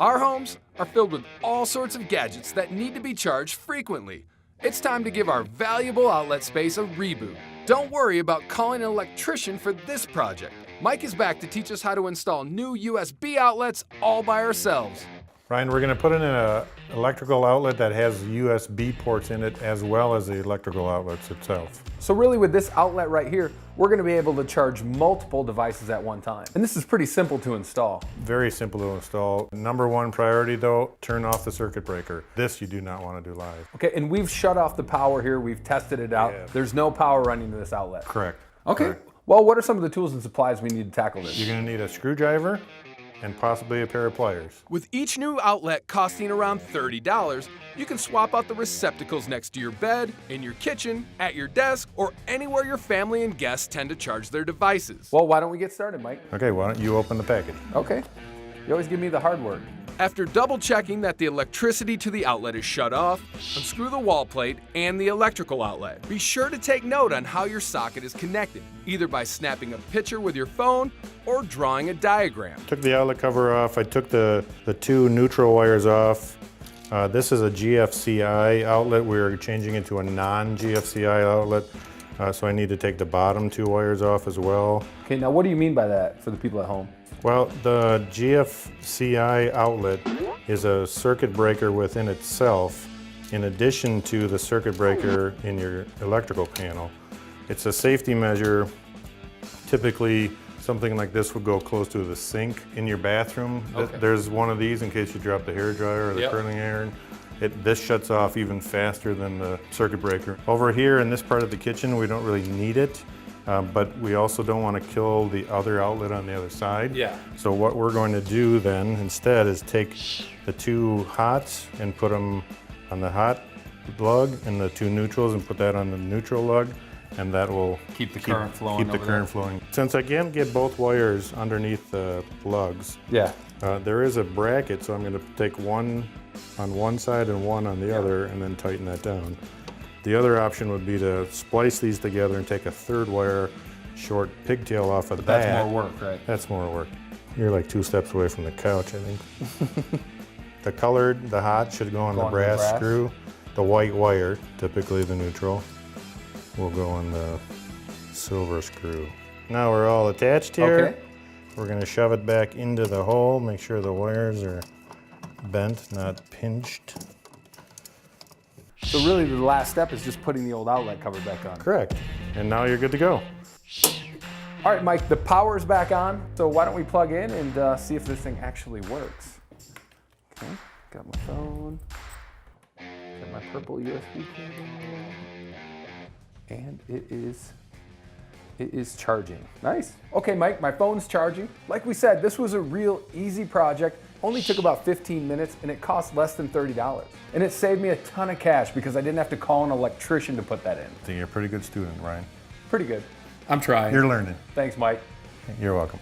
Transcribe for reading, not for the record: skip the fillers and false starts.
Our homes are filled with all sorts of gadgets that need to be charged frequently. It's time to give our valuable outlet space a reboot. Don't worry about calling an electrician for this project. Mike is back to teach us how to install new USB outlets all by ourselves. Ryan, we're going to put in an electrical outlet that has USB ports in it as well as the electrical outlets itself. So really with this outlet right here, we're going to be able to charge multiple devices at one time. And this is pretty simple to install. Very simple to install. Number one priority though, turn off the circuit breaker. This you do not want to do live. Okay, and we've shut off the power here. We've tested it out. Yeah. There's no power running to this outlet. Correct. Okay. Correct. Well, what are some of the tools and supplies we need to tackle this? You're going to need a screwdriver and possibly a pair of pliers. With each new outlet costing around $30, you can swap out the receptacles next to your bed, in your kitchen, at your desk, or anywhere your family and guests tend to charge their devices. Well, why don't we get started, Mike? Okay, why don't you open the package? Okay. You always give me the hard work. After double checking that the electricity to the outlet is shut off, unscrew the wall plate and the electrical outlet. Be sure to take note on how your socket is connected, either by snapping a picture with your phone or drawing a diagram. Took the outlet cover off. I took the two neutral wires off. This is a GFCI outlet. We're changing it to a non-GFCI outlet. So I need to take the bottom two wires off as well. Okay, now what do you mean by that for the people at home? Well, the GFCI outlet is a circuit breaker within itself, in addition to the circuit breaker in your electrical panel. It's a safety measure. Typically, something like this would go close to the sink in your bathroom. Okay. There's one of these in case you drop the hairdryer or the curling iron. This shuts off even faster than the circuit breaker. Over here in this part of the kitchen, we don't really need it. But we also don't want to kill the other outlet on the other side. Yeah. So what we're going to do then instead is take the two hots and put them on the hot lug and the two neutrals and put that on the neutral lug, and that will Keep the current flowing. Keep the current flowing. Since I can't get both wires underneath the lugs, Yeah. there is a bracket, so I'm going to take one on one side and one on the other and then tighten that down. The other option would be to splice these together and take a third wire short pigtail off of that. That's more work, right? That's more work. You're like 2 steps away from the couch, I think. The hot should go on the brass screw. The white wire, typically the neutral, will go on the silver screw. Now we're all attached here. Okay. We're going to shove it back into the hole, make sure the wires are bent, not pinched. So really the last step is just putting the old outlet cover back on. Correct. And now you're good to go. All right, Mike, the power's back on. So why don't we plug in and see if this thing actually works. Okay, got my phone. Got my purple USB cable. And it is charging. Nice. Okay, Mike, my phone's charging. Like we said, this was a real easy project. Only took about 15 minutes and it cost less than $30. And it saved me a ton of cash because I didn't have to call an electrician to put that in. I think you're a pretty good student, Ryan. Pretty good. I'm trying. You're learning. Thanks, Mike. You're welcome.